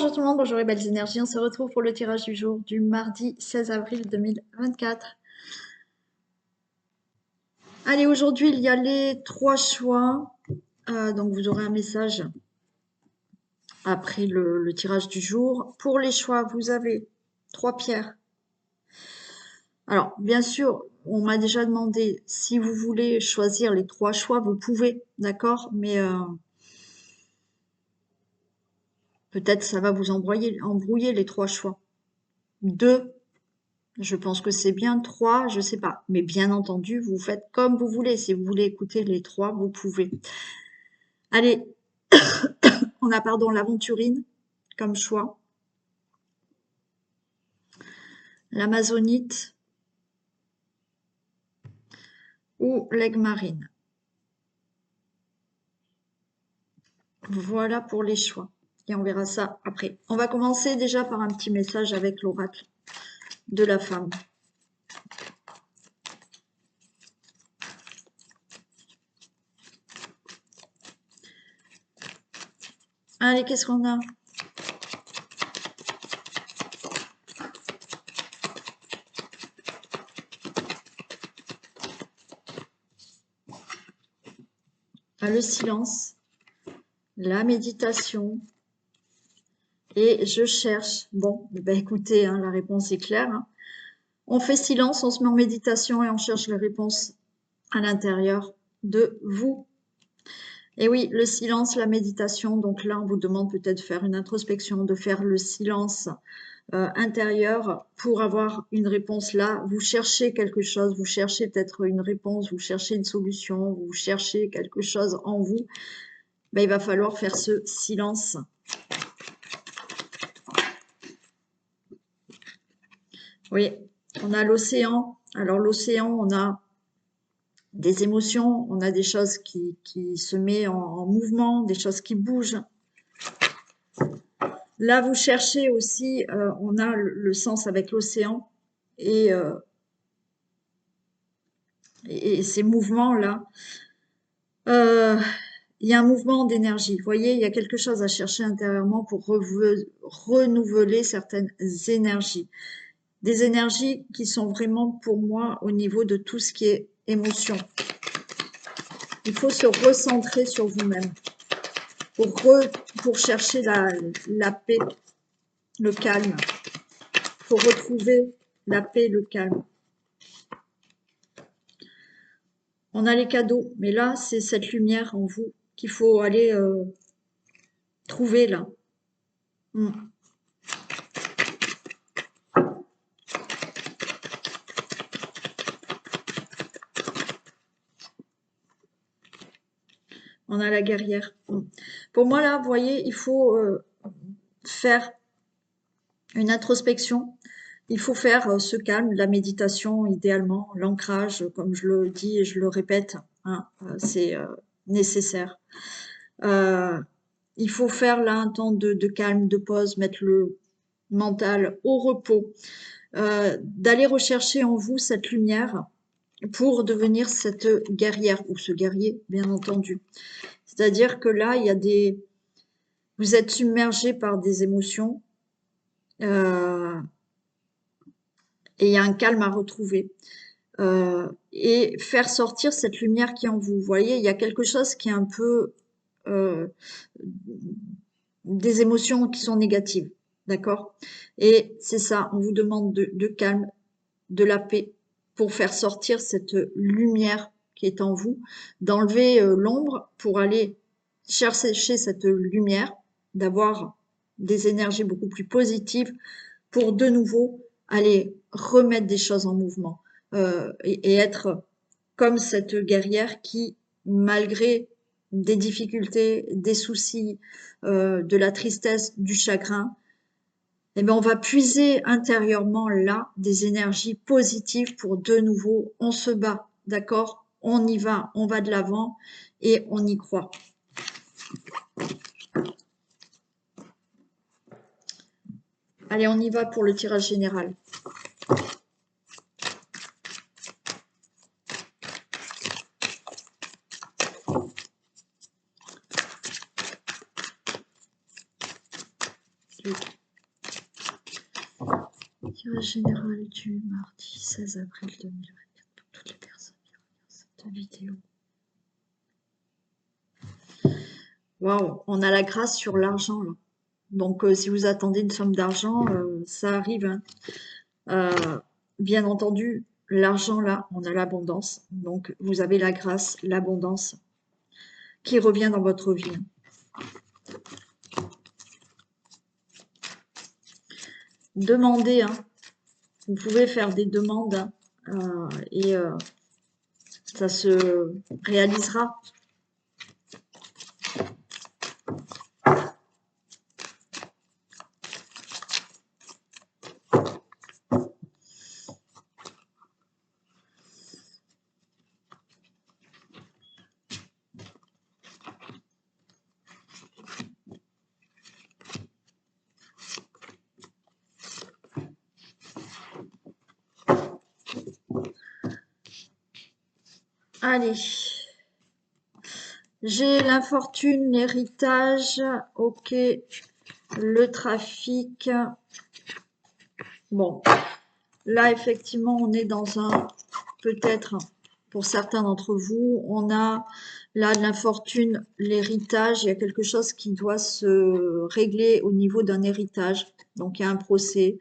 Bonjour tout le monde, bonjour les belles énergies, on se retrouve pour le tirage du jour du mardi 16 avril 2024. Allez, aujourd'hui il y a les 3 choix, donc vous aurez un message après le tirage du jour. Pour les choix, vous avez 3 pierres. Alors, bien sûr, on m'a déjà demandé si vous voulez choisir les 3 choix, vous pouvez, d'accord, mais peut-être ça va vous embrouiller les 3 choix. 2. Je pense que c'est bien 3, je sais pas. Mais bien entendu, vous faites comme vous voulez. Si vous voulez écouter les 3, vous pouvez. Allez, on a, pardon, l'aventurine comme choix. L'amazonite ou l'aigle marine. Voilà pour les choix. Et on verra ça après. On va commencer déjà par un petit message avec l'oracle de la femme. Allez, qu'est-ce qu'on a? Le silence, la méditation, et je cherche. Bon, ben écoutez, hein, la réponse est claire. Hein. On fait silence, on se met en méditation et on cherche les réponses à l'intérieur de vous. Et oui, le silence, la méditation, donc là, on vous demande peut-être de faire une introspection, de faire le silence intérieur pour avoir une réponse là. Vous cherchez quelque chose, vous cherchez peut-être une réponse, vous cherchez une solution, vous cherchez quelque chose en vous. Ben, il va falloir faire ce silence. Oui, on a l'océan. Alors l'océan, on a des émotions, on a des choses qui se mettent en mouvement, des choses qui bougent. Là, vous cherchez aussi, on a le sens avec l'océan et ces mouvements-là. Il y a un mouvement d'énergie. Vous voyez, il y a quelque chose à chercher intérieurement pour renouveler certaines énergies. Des énergies qui sont vraiment pour moi au niveau de tout ce qui est émotion. Il faut se recentrer sur vous-même pour chercher la paix, le calme, pour retrouver la paix, le calme. On a les cadeaux, mais là, c'est cette lumière en vous qu'il faut aller trouver là. On a la guerrière. Pour moi, là, vous voyez, il faut faire une introspection. Il faut faire ce calme, la méditation idéalement, l'ancrage, comme je le dis et je le répète, hein, c'est nécessaire. Il faut faire là un temps de calme, de pause, mettre le mental au repos, d'aller rechercher en vous cette lumière pour devenir cette guerrière ou ce guerrier, bien entendu. C'est-à-dire que là, il y a vous êtes submergé par des émotions et il y a un calme à retrouver. Et faire sortir cette lumière qui est en vous. Vous voyez, il y a quelque chose qui est un peu des émotions qui sont négatives, d'accord? Et c'est ça, on vous demande de calme, de la paix, pour faire sortir cette lumière qui est en vous, d'enlever l'ombre pour aller chercher cette lumière, d'avoir des énergies beaucoup plus positives pour de nouveau aller remettre des choses en mouvement et être comme cette guerrière qui, malgré des difficultés, des soucis, de la tristesse, du chagrin, eh bien, on va puiser intérieurement là des énergies positives pour de nouveau, on se bat, d'accord? On y va, on va de l'avant et on y croit. Allez, on y va pour le tirage général. Le tirage général du mardi 16 avril 2024 pour toutes les personnes qui regardent cette vidéo. Waouh, on a la grâce sur l'argent là. Donc si vous attendez une somme d'argent, ça arrive. Hein. Bien entendu, l'argent là, on a l'abondance. Donc vous avez la grâce, l'abondance qui revient dans votre vie. Demandez, hein. Vous pouvez faire des demandes et ça se réalisera. Allez. J'ai l'infortune, l'héritage, ok, le trafic. Bon, là, effectivement, on est dans un, peut-être, pour certains d'entre vous, on a là de l'infortune, l'héritage, il y a quelque chose qui doit se régler au niveau d'un héritage. Donc, il y a un procès.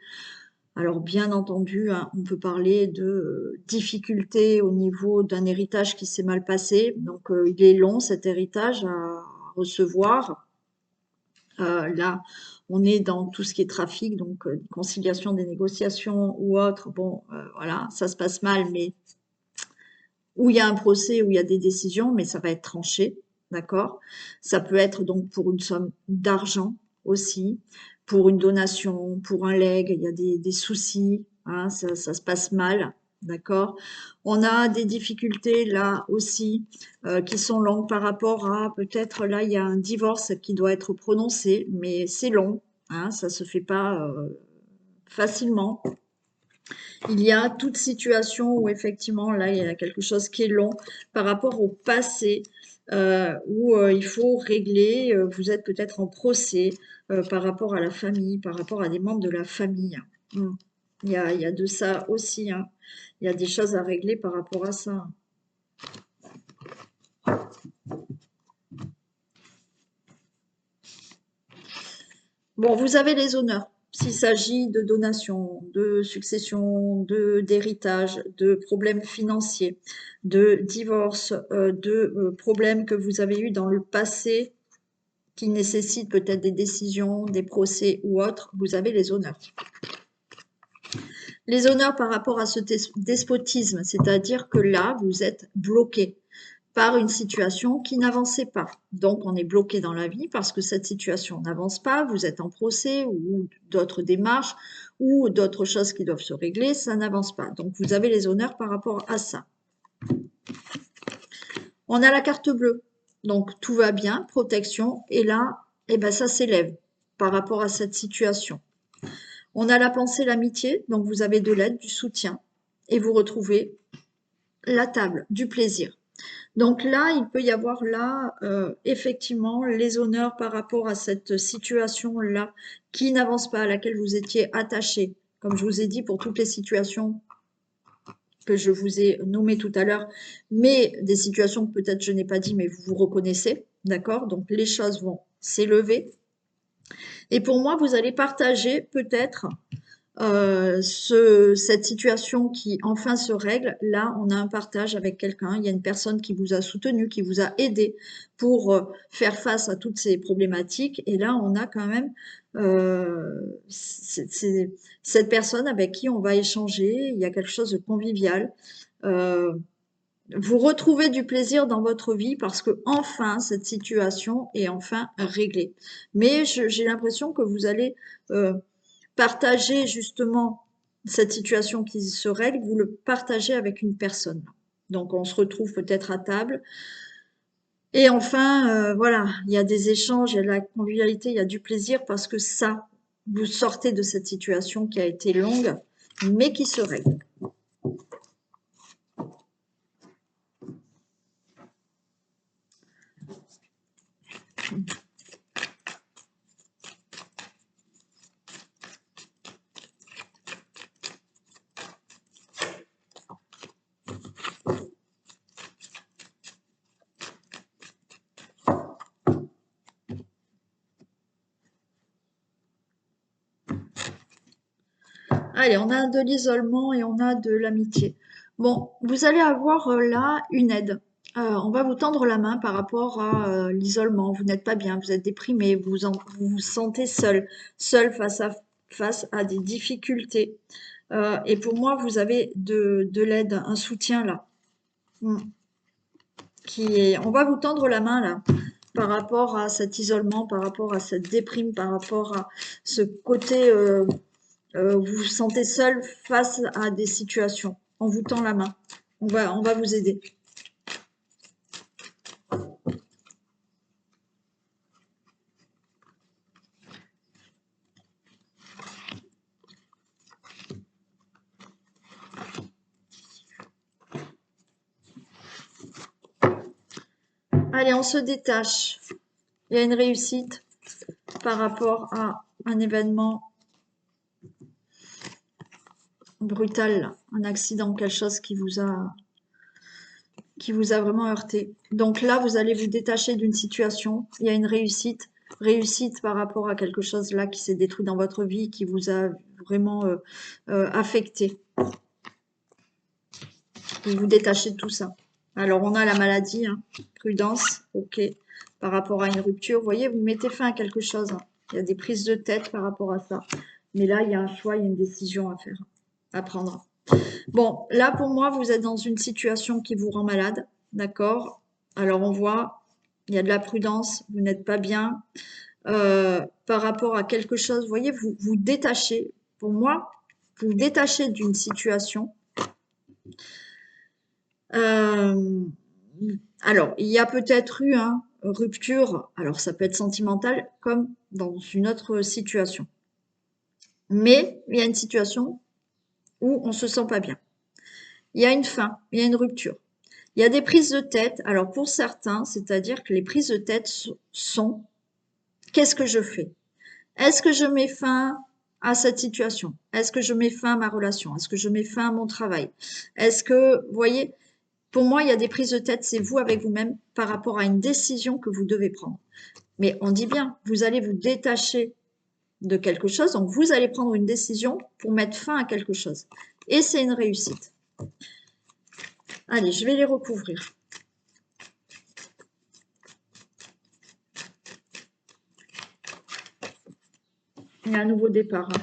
Alors, bien entendu, hein, on peut parler de difficultés au niveau d'un héritage qui s'est mal passé. Donc, il est long, cet héritage, à recevoir. Là, on est dans tout ce qui est trafic, donc conciliation des négociations ou autre. Bon, voilà, ça se passe mal, mais où il y a un procès, où il y a des décisions, mais ça va être tranché, d'accord? Ça peut être donc pour une somme d'argent aussi, pour une donation, pour un legs, il y a des soucis, hein, ça se passe mal, d'accord? On a des difficultés là aussi qui sont longues par rapport à peut-être là il y a un divorce qui doit être prononcé, mais c'est long, hein, ça se fait pas facilement. Il y a toute situation où effectivement, là, il y a quelque chose qui est long par rapport au passé, où il faut régler, vous êtes peut-être en procès par rapport à la famille, par rapport à des membres de la famille. Mm. Il y a de ça aussi. Hein. Il y a des choses à régler par rapport à ça. Bon, vous avez les honneurs. S'il s'agit de donations, de succession, d'héritage, de problèmes financiers, de divorce, de problèmes que vous avez eus dans le passé qui nécessitent peut-être des décisions, des procès ou autres, vous avez les honneurs. Les honneurs par rapport à ce despotisme, c'est-à-dire que là, vous êtes bloqué par une situation qui n'avançait pas. Donc, on est bloqué dans la vie parce que cette situation n'avance pas, vous êtes en procès ou d'autres démarches ou d'autres choses qui doivent se régler, ça n'avance pas. Donc, vous avez les honneurs par rapport à ça. On a la carte bleue. Donc, tout va bien, protection. Et là, eh ben, ça s'élève par rapport à cette situation. On a la pensée, l'amitié. Donc, vous avez de l'aide, du soutien. Et vous retrouvez la table, du plaisir. Donc là, il peut y avoir là, effectivement, les honneurs par rapport à cette situation-là qui n'avance pas, à laquelle vous étiez attaché. Comme je vous ai dit, pour toutes les situations que je vous ai nommées tout à l'heure, mais des situations que peut-être je n'ai pas dit, mais vous vous reconnaissez, d'accord? Donc les choses vont s'élever. Et pour moi, vous allez partager peut-être cette situation qui enfin se règle, là, on a un partage avec quelqu'un, il y a une personne qui vous a soutenu, qui vous a aidé pour faire face à toutes ces problématiques. Et là, on a quand même cette personne avec qui on va échanger, il y a quelque chose de convivial. Vous retrouvez du plaisir dans votre vie parce que enfin cette situation est enfin réglée. Mais j'ai l'impression que vous allez partager justement cette situation qui se règle, vous le partagez avec une personne. Donc on se retrouve peut-être à table. Et enfin, voilà, il y a des échanges, il y a de la convivialité, il y a du plaisir parce que ça, vous sortez de cette situation qui a été longue, mais qui se règle. Allez, on a de l'isolement et on a de l'amitié. Bon, vous allez avoir là une aide. On va vous tendre la main par rapport à l'isolement. Vous n'êtes pas bien, vous êtes déprimé, vous vous sentez seul, seul face à des difficultés. Et pour moi, vous avez de l'aide, un soutien là. Hmm. On va vous tendre la main là par rapport à cet isolement, par rapport à cette déprime, par rapport à ce côté vous vous sentez seul face à des situations. On vous tend la main. On va vous aider. Allez, on se détache. Il y a une réussite par rapport à un événement brutal, un accident, quelque chose qui vous a vraiment heurté. Donc là, vous allez vous détacher d'une situation. Il y a une réussite par rapport à quelque chose là qui s'est détruit dans votre vie, qui vous a vraiment affecté. Vous vous détachez de tout ça. Alors, on a la maladie, hein. Prudence, ok, par rapport à une rupture. Vous voyez, vous mettez fin à quelque chose, hein. Il y a des prises de tête par rapport à ça. Mais là, il y a un choix, il y a une décision à faire, à prendre. Bon, là, pour moi, vous êtes dans une situation qui vous rend malade, d'accord? Alors, on voit, il y a de la prudence, vous n'êtes pas bien. Par rapport à quelque chose, vous voyez, vous vous détachez. Pour moi, vous vous détachez d'une situation. Alors, il y a peut-être eu une rupture, alors ça peut être sentimental, comme dans une autre situation. Mais il y a une situation où on ne se sent pas bien. Il y a une fin, il y a une rupture. Il y a des prises de tête. Alors pour certains, c'est-à-dire que les prises de tête sont qu'est-ce que je fais? Est-ce que je mets fin à cette situation? Est-ce que je mets fin à ma relation? Est-ce que je mets fin à mon travail? Est-ce que, vous voyez, pour moi, il y a des prises de tête, c'est vous avec vous-même par rapport à une décision que vous devez prendre. Mais on dit bien, vous allez vous détacher de quelque chose, donc vous allez prendre une décision pour mettre fin à quelque chose. Et c'est une réussite. Allez, je vais les recouvrir. Il y a un nouveau départ, hein.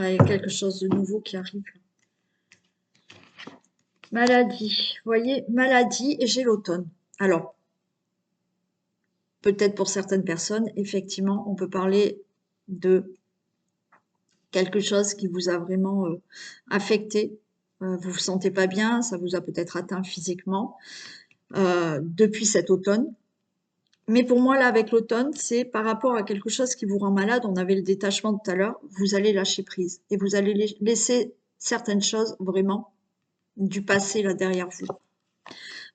Il y a quelque chose de nouveau qui arrive. Maladie. Vous voyez, maladie et j'ai l'automne. Alors, peut-être pour certaines personnes, effectivement, on peut parler de quelque chose qui vous a vraiment affecté. Vous vous sentez pas bien, ça vous a peut-être atteint physiquement depuis cet automne. Mais pour moi, là, avec l'automne, c'est par rapport à quelque chose qui vous rend malade. On avait le détachement tout à l'heure. Vous allez lâcher prise et vous allez laisser certaines choses vraiment du passé là derrière vous.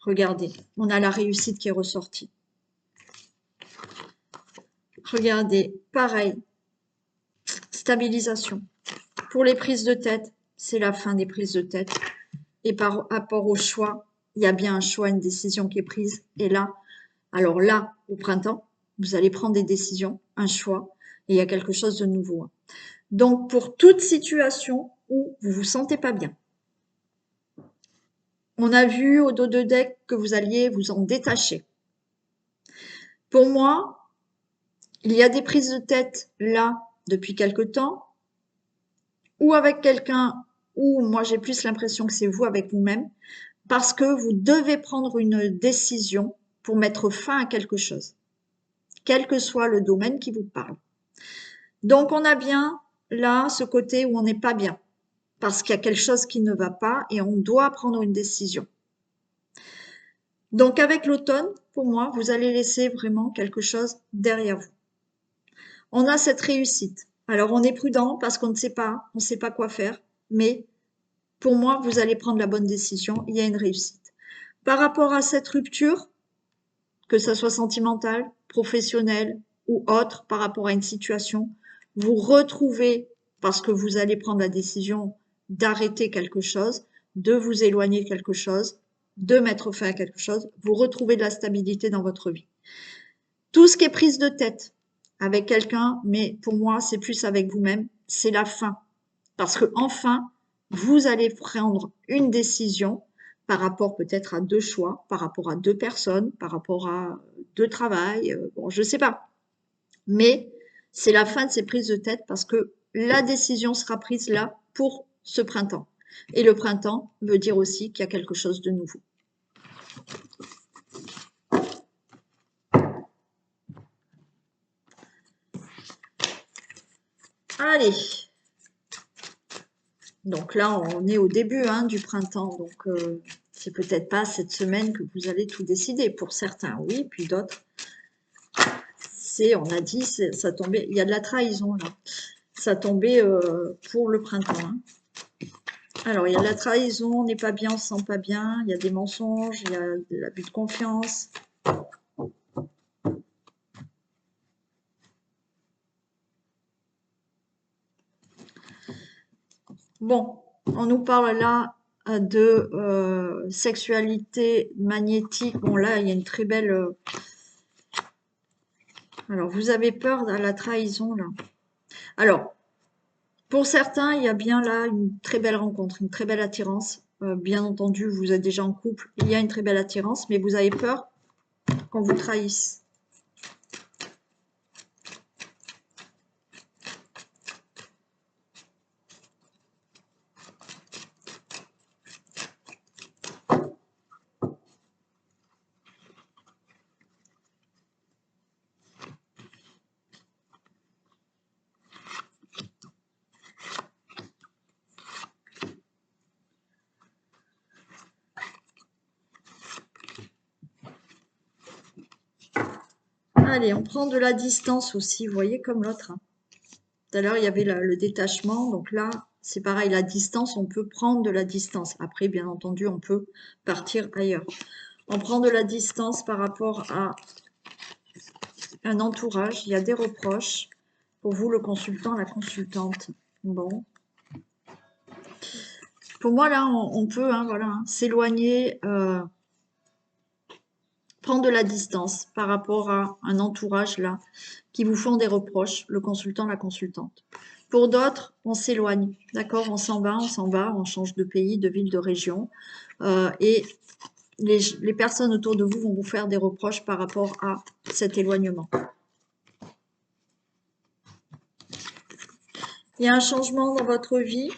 Regardez, on a la réussite qui est ressortie. Regardez, pareil, stabilisation. Pour les prises de tête, c'est la fin des prises de tête. Et par rapport au choix, il y a bien un choix, une décision qui est prise. Et là, alors là, au printemps, vous allez prendre des décisions, un choix, et il y a quelque chose de nouveau. Donc, pour toute situation où vous vous sentez pas bien, on a vu au dos de deck que vous alliez vous en détacher. Pour moi, il y a des prises de tête là depuis quelque temps, ou avec quelqu'un, ou moi j'ai plus l'impression que c'est vous avec vous-même, parce que vous devez prendre une décision pour mettre fin à quelque chose, quel que soit le domaine qui vous parle. Donc on a bien là ce côté où on n'est pas bien, parce qu'il y a quelque chose qui ne va pas et on doit prendre une décision. Donc avec l'automne, pour moi, vous allez laisser vraiment quelque chose derrière vous. On a cette réussite. Alors on est prudent parce qu'on ne sait pas, on ne sait pas quoi faire, mais pour moi, vous allez prendre la bonne décision, il y a une réussite. Par rapport à cette rupture, que ça soit sentimental, professionnel ou autre par rapport à une situation, vous retrouvez, parce que vous allez prendre la décision d'arrêter quelque chose, de vous éloigner de quelque chose, de mettre fin à quelque chose, vous retrouvez de la stabilité dans votre vie. Tout ce qui est prise de tête avec quelqu'un, mais pour moi, c'est plus avec vous-même, c'est la fin. Parce que enfin, vous allez prendre une décision par rapport peut-être à 2 choix, par rapport à 2 personnes, par rapport à 2 travails, bon, je sais pas. Mais c'est la fin de ces prises de tête parce que la décision sera prise là pour ce printemps. Et le printemps veut dire aussi qu'il y a quelque chose de nouveau. Allez, donc là, on est au début du printemps, donc c'est peut-être pas cette semaine que vous allez tout décider. Pour certains, oui, puis d'autres, on a dit, ça tombait, il y a de la trahison là. Ça tombait pour le printemps. Hein. Alors, il y a de la trahison, on n'est pas bien, on se sent pas bien, il y a des mensonges, il y a de l'abus de confiance. Bon, on nous parle là de sexualité magnétique. Bon, là, il y a une très belle... Alors, vous avez peur de la trahison, là. Alors, pour certains, il y a bien là une très belle rencontre, une très belle attirance. Bien entendu, vous êtes déjà en couple, il y a une très belle attirance, mais vous avez peur qu'on vous trahisse. Allez, on prend de la distance aussi, vous voyez, comme l'autre. Hein. Tout à l'heure, il y avait le détachement, donc là, c'est pareil, la distance, on peut prendre de la distance. Après, bien entendu, on peut partir ailleurs. On prend de la distance par rapport à un entourage, il y a des reproches. Pour vous, le consultant, la consultante. Bon. Pour moi, là, on peut voilà, s'éloigner, prendre de la distance par rapport à un entourage, là, qui vous font des reproches, le consultant, la consultante. Pour d'autres, on s'éloigne, d'accord? On s'en va, on change de pays, de ville, de région. Et les personnes autour de vous vont vous faire des reproches par rapport à cet éloignement. Il y a un changement dans votre vie.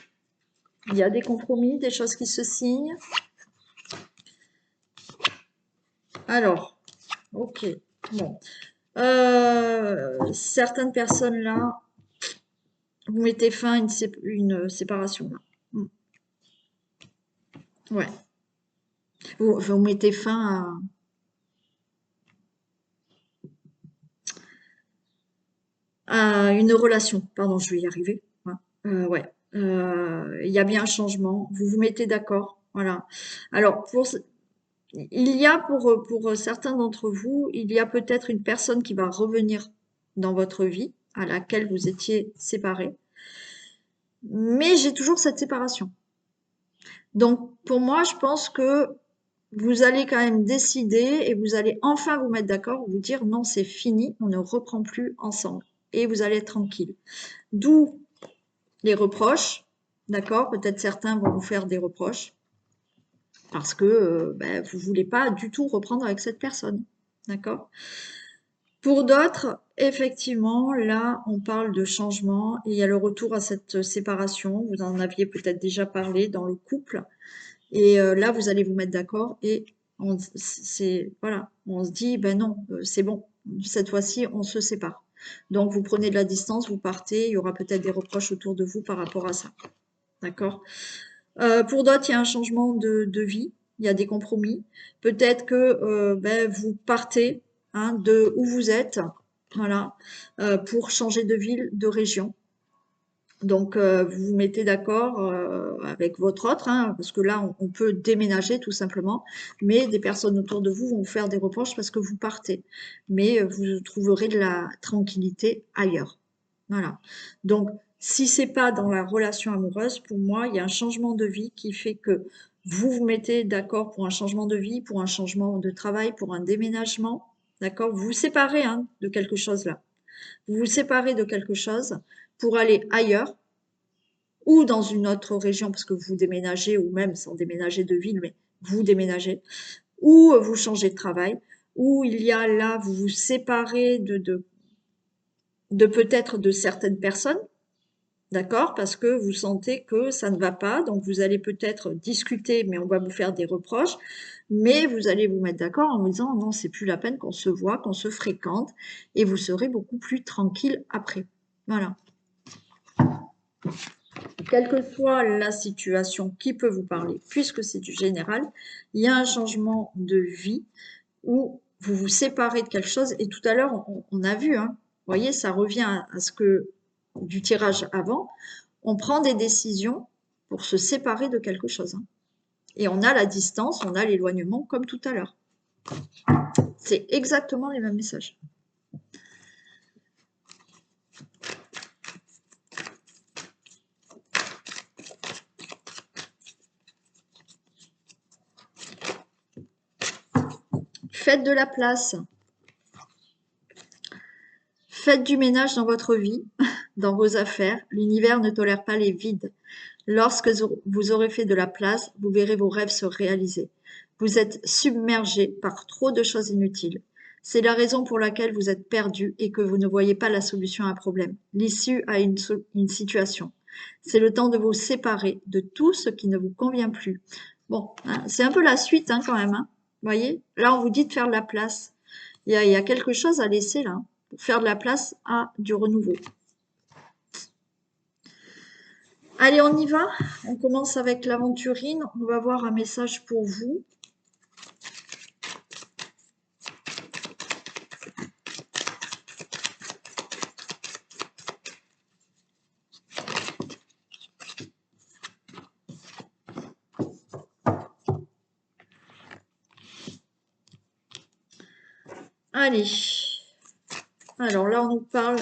Il y a des compromis, des choses qui se signent. Alors, ok. Bon. Certaines personnes là, vous mettez fin à une séparation là. Ouais. Vous mettez fin à une relation. Pardon, je vais y arriver. Ouais. Il y a bien un changement. Vous vous mettez d'accord. Voilà. Alors, il y a pour certains d'entre vous, il y a peut-être une personne qui va revenir dans votre vie, à laquelle vous étiez séparés. Mais j'ai toujours cette séparation. Donc, pour moi, je pense que vous allez quand même décider et vous allez enfin vous mettre d'accord, vous dire non, c'est fini, on ne reprend plus ensemble. Et vous allez être tranquille. D'où les reproches, d'accord? Peut-être certains vont vous faire des reproches parce que vous voulez pas du tout reprendre avec cette personne, d'accord? Pour d'autres, effectivement, là, on parle de changement et il y a le retour à cette séparation. Vous en aviez peut-être déjà parlé dans le couple. Et là, vous allez vous mettre d'accord et voilà, on se dit, ben non, c'est bon, cette fois-ci, on se sépare. Donc, vous prenez de la distance, vous partez, il y aura peut-être des reproches autour de vous par rapport à ça. D'accord? Pour d'autres, il y a un changement de vie, il y a des compromis. Peut-être que vous partez de où vous êtes, voilà, pour changer de ville, de région. Donc, vous vous mettez d'accord avec votre autre, hein, parce que là, on peut déménager tout simplement, mais des personnes autour de vous vont vous faire des reproches parce que vous partez. Mais vous trouverez de la tranquillité ailleurs. Voilà. Donc, si c'est pas dans la relation amoureuse, pour moi, il y a un changement de vie qui fait que vous vous mettez d'accord pour un changement de vie, pour un changement de travail, pour un déménagement, d'accord? Vous vous séparez hein, de quelque chose là. Vous vous séparez de quelque chose pour aller ailleurs ou dans une autre région parce que vous déménagez ou même sans déménager de ville, mais vous déménagez, ou vous changez de travail, ou il y a là, vous vous séparez de peut-être de certaines personnes, d'accord, parce que vous sentez que ça ne va pas, donc vous allez peut-être discuter, mais on va vous faire des reproches, mais vous allez vous mettre d'accord en vous disant non, c'est plus la peine qu'on se voit, qu'on se fréquente, et vous serez beaucoup plus tranquille après. Voilà. Quelle que soit la situation qui peut vous parler, puisque c'est du général, il y a un changement de vie où vous vous séparez de quelque chose. Et tout à l'heure, on a vu, hein, vous voyez, ça revient à ce que du tirage avant, on prend des décisions pour se séparer de quelque chose. Hein. Et on a la distance, on a l'éloignement comme tout à l'heure. C'est exactement les mêmes messages. Faites de la place. Faites du ménage dans votre vie, dans vos affaires. L'univers ne tolère pas les vides. Lorsque vous aurez fait de la place, vous verrez vos rêves se réaliser. Vous êtes submergé par trop de choses inutiles. C'est la raison pour laquelle vous êtes perdu et que vous ne voyez pas la solution à un problème, l'issue à une situation. C'est le temps de vous séparer de tout ce qui ne vous convient plus. Bon, hein, c'est un peu la suite hein, quand même. Hein. Vous voyez, là on vous dit de faire de la place. Il y a quelque chose à laisser là, pour faire de la place à du renouveau. Allez, on y va. On commence avec l'aventurine. On va voir un message pour vous. Allez. Alors là, on nous parle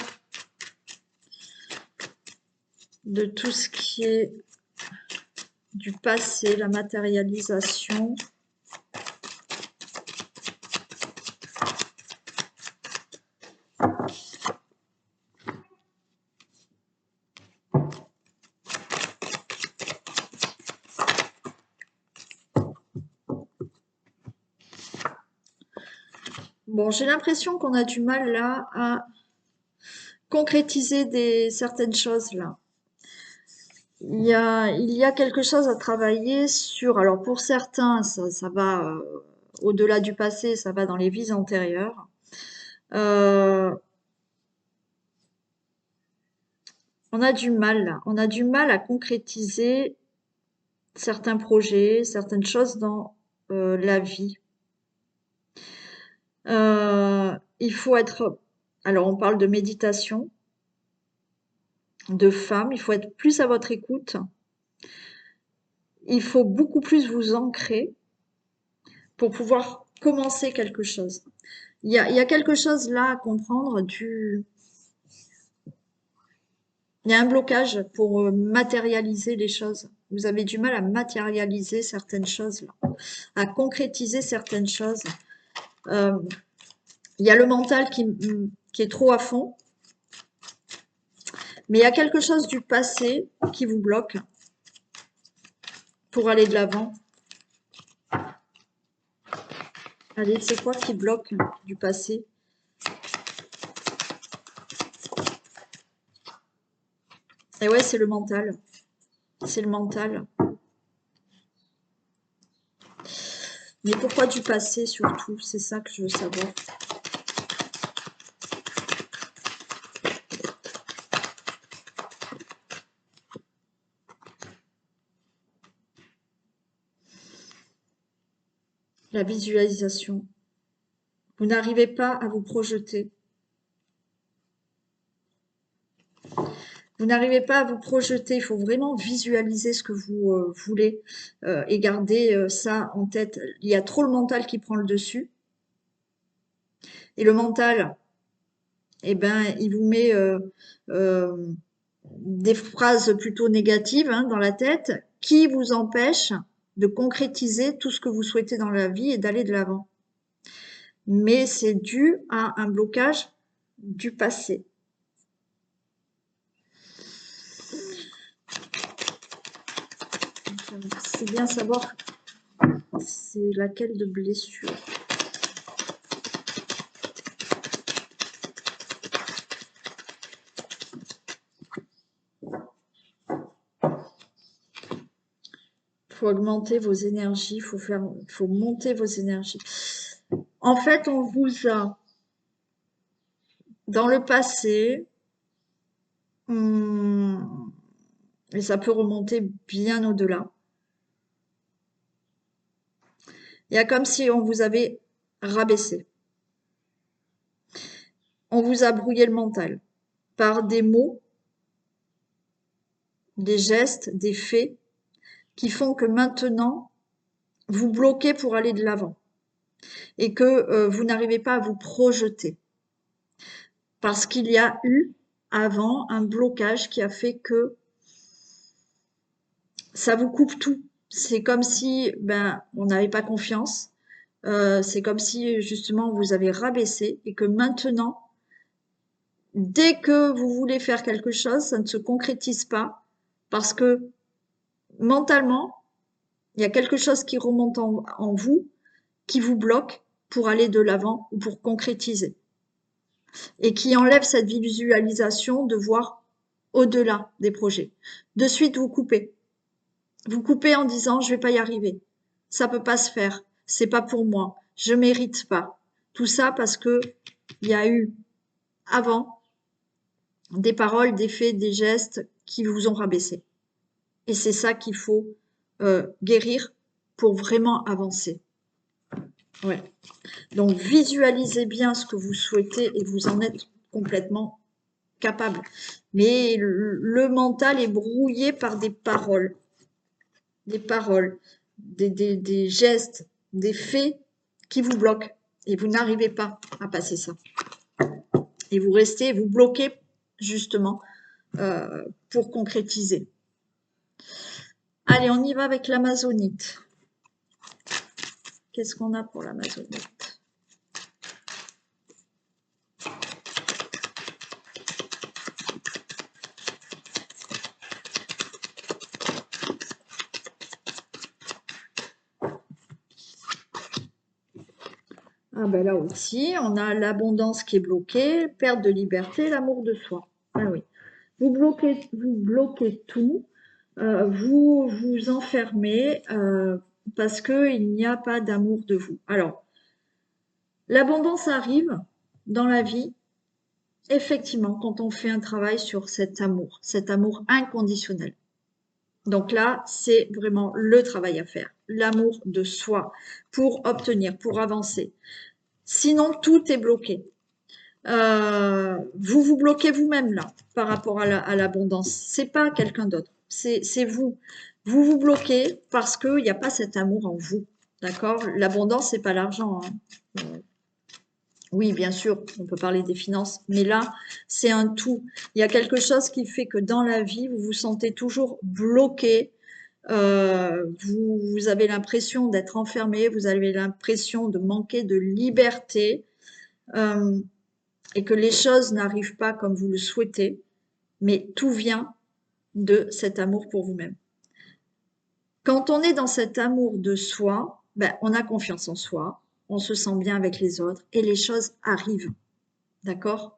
de tout ce qui est du passé, la matérialisation. Bon, j'ai l'impression qu'on a du mal là à concrétiser certaines choses là. Il y a quelque chose à travailler sur. Alors pour certains, ça va au-delà du passé, ça va dans les vies antérieures. On a du mal là. On a du mal à concrétiser certains projets, certaines choses dans la vie. Il faut être. Alors on parle de méditation, de femme. Il faut être plus à votre écoute. Il faut beaucoup plus vous ancrer pour pouvoir commencer quelque chose. Il y a quelque chose là à comprendre il y a un blocage pour matérialiser les choses. Vous avez du mal à matérialiser certaines choses là, à concrétiser certaines choses. Il y a le mental qui est trop à fond, mais il y a quelque chose du passé qui vous bloque pour aller de l'avant. Allez, c'est quoi qui bloque du passé? Et ouais, c'est le mental. C'est le mental. Mais pourquoi du passé surtout? C'est ça que je veux savoir. La visualisation. Vous n'arrivez pas à vous projeter. Vous n'arrivez pas à vous projeter, il faut vraiment visualiser ce que vous voulez et garder ça en tête. Il y a trop le mental qui prend le dessus. Et le mental, eh ben, il vous met euh, des phrases plutôt négatives hein, dans la tête qui vous empêchent de concrétiser tout ce que vous souhaitez dans la vie et d'aller de l'avant. Mais c'est dû à un blocage du passé. C'est bien savoir c'est laquelle de blessure. Il faut augmenter vos énergies, faut monter vos énergies. En fait, on vous a, dans le passé, et ça peut remonter bien au-delà, il y a comme si on vous avait rabaissé. On vous a brouillé le mental par des mots, des gestes, des faits qui font que maintenant, vous bloquez pour aller de l'avant et que vous n'arrivez pas à vous projeter. Parce qu'il y a eu avant un blocage qui a fait que ça vous coupe tout. C'est comme si on n'avait pas confiance. C'est comme si justement on vous avez rabaissé et que maintenant, dès que vous voulez faire quelque chose, ça ne se concrétise pas parce que mentalement, il y a quelque chose qui remonte en vous, qui vous bloque pour aller de l'avant ou pour concrétiser et qui enlève cette visualisation de voir au-delà des projets. De suite, vous coupez. Vous coupez en disant je vais pas y arriver. Ça peut pas se faire. C'est pas pour moi. Je mérite pas. Tout ça parce que il y a eu avant des paroles, des faits, des gestes qui vous ont rabaissé. Et c'est ça qu'il faut guérir pour vraiment avancer. Ouais. Donc visualisez bien ce que vous souhaitez et vous en êtes complètement capable. Mais le mental est brouillé par des paroles, des gestes, des faits qui vous bloquent et vous n'arrivez pas à passer ça. Et vous restez, vous bloquez justement pour concrétiser. Allez, on y va avec l'amazonite. Qu'est-ce qu'on a pour l'amazonite? Ah ben là aussi, on a l'abondance qui est bloquée, perte de liberté, l'amour de soi. Ah oui. Vous bloquez tout, vous vous enfermez parce qu'il n'y a pas d'amour de vous. Alors, l'abondance arrive dans la vie, effectivement, quand on fait un travail sur cet amour inconditionnel. Donc là, c'est vraiment le travail à faire, l'amour de soi pour obtenir, pour avancer. Sinon, tout est bloqué. Vous vous bloquez vous-même là par rapport à l'abondance. C'est pas quelqu'un d'autre, c'est vous. Vous vous bloquez parce qu'il n'y a pas cet amour en vous. D'accord? L'abondance, c'est pas l'argent. Hein. Oui, bien sûr, on peut parler des finances, mais là, c'est un tout. Il y a quelque chose qui fait que dans la vie, vous vous sentez toujours bloqué. Vous avez l'impression d'être enfermé, vous avez l'impression de manquer de liberté. Et que les choses n'arrivent pas comme vous le souhaitez, mais tout vient de cet amour pour vous-même. Quand on est dans cet amour de soi, on a confiance en soi, on se sent bien avec les autres et les choses arrivent. D'accord?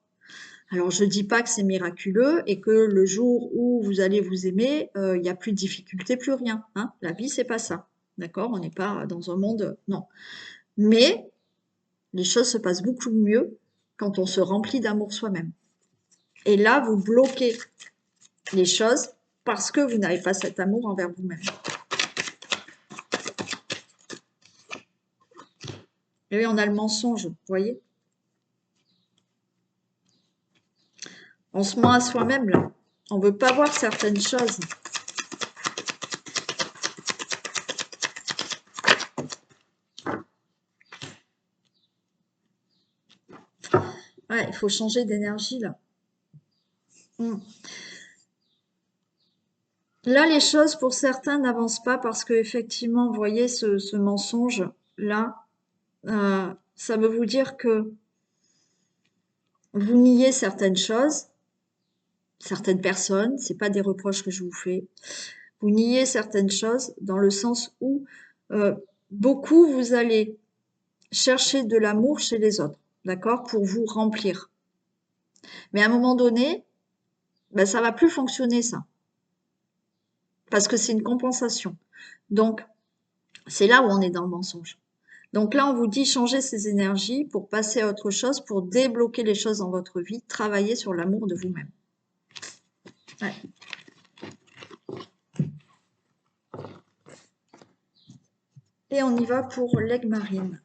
Alors, je ne dis pas que c'est miraculeux et que le jour où vous allez vous aimer, il n'y a plus de difficulté, plus rien. Hein. La vie, c'est pas ça. D'accord? On n'est pas dans un monde... Non. Mais les choses se passent beaucoup mieux quand on se remplit d'amour soi-même. Et là, vous bloquez les choses parce que vous n'avez pas cet amour envers vous-même. Et oui, on a le mensonge, vous voyez? On se ment à soi-même, là. On ne veut pas voir certaines choses. Ouais, il faut changer d'énergie là. Là, les choses pour certains n'avancent pas parce que effectivement, vous voyez ce mensonge là, ça veut vous dire que vous niez certaines choses, certaines personnes. C'est pas des reproches que je vous fais. Vous niez certaines choses dans le sens où beaucoup vous allez chercher de l'amour chez les autres, d'accord, pour vous remplir. Mais à un moment donné, ben, ça va plus fonctionner ça, parce que c'est une compensation. Donc, c'est là où on est dans le mensonge. Donc là, on vous dit changer ces énergies pour passer à autre chose, pour débloquer les choses dans votre vie, travailler sur l'amour de vous-même. Ouais. Et on y va pour l'aigle marine.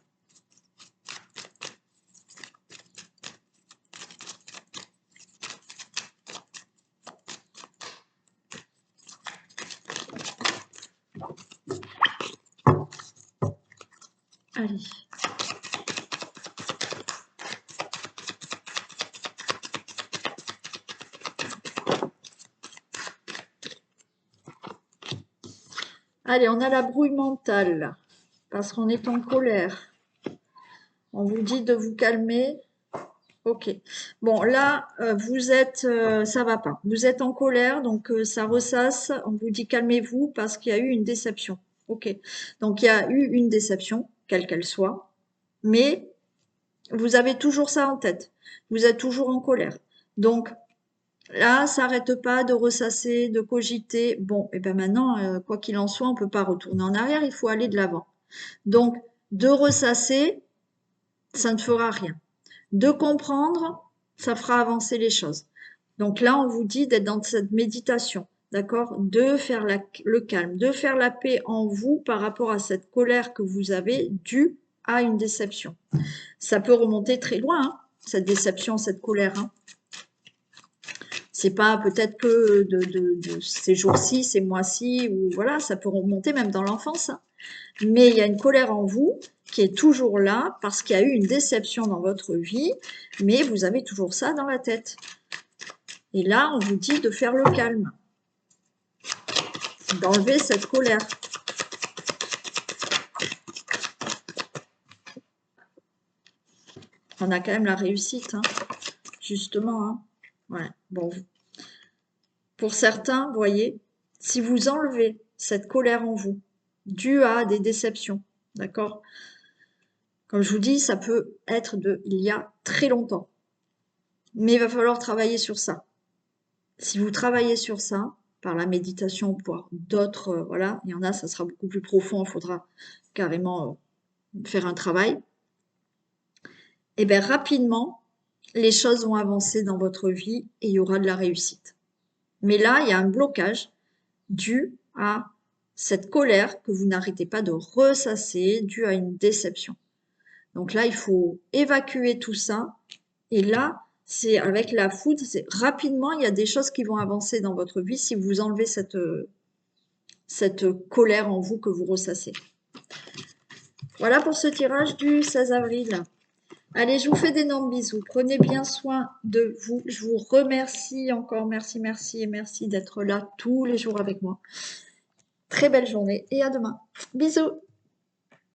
Allez. Allez, on a la brouille mentale, parce qu'on est en colère. On vous dit de vous calmer. Ok. Bon, là, vous êtes, ça va pas. Vous êtes en colère, donc ça ressasse. On vous dit calmez-vous parce qu'il y a eu une déception. Ok. Donc il y a eu une déception, quelle qu'elle soit, mais vous avez toujours ça en tête. Vous êtes toujours en colère. Donc là, ça n'arrête pas de ressasser, de cogiter. Bon, et ben maintenant, quoi qu'il en soit, on peut pas retourner en arrière. Il faut aller de l'avant. Donc de ressasser, ça ne fera rien. De comprendre, ça fera avancer les choses. Donc là, on vous dit d'être dans cette méditation, d'accord? De faire le calme, de faire la paix en vous par rapport à cette colère que vous avez due à une déception. Ça peut remonter très loin, hein, cette déception, cette colère. Hein. C'est pas peut-être que de ces jours-ci, ces mois-ci, ou voilà, ça peut remonter même dans l'enfance. Hein. Mais il y a une colère en vous qui est toujours là parce qu'il y a eu une déception dans votre vie, mais vous avez toujours ça dans la tête. Et là, on vous dit de faire le calme, d'enlever cette colère. On a quand même la réussite, hein, justement. Hein. Ouais. Bon. Pour certains, vous voyez, si vous enlevez cette colère en vous, due à des déceptions, d'accord? Comme je vous dis, ça peut être il y a très longtemps. Mais il va falloir travailler sur ça. Si vous travaillez sur ça, par la méditation, pour d'autres, voilà, il y en a, ça sera beaucoup plus profond, il faudra carrément faire un travail. Et bien rapidement, les choses vont avancer dans votre vie et il y aura de la réussite. Mais là, il y a un blocage dû à cette colère que vous n'arrêtez pas de ressasser, dû à une déception. Donc là, il faut évacuer tout ça. Et là, c'est avec la foudre, c'est rapidement, il y a des choses qui vont avancer dans votre vie si vous enlevez cette colère en vous que vous ressassez. Voilà pour ce tirage du 16 avril. Allez, je vous fais d'énormes bisous. Prenez bien soin de vous. Je vous remercie encore. Merci, merci et merci d'être là tous les jours avec moi. Très belle journée et à demain. Bisous.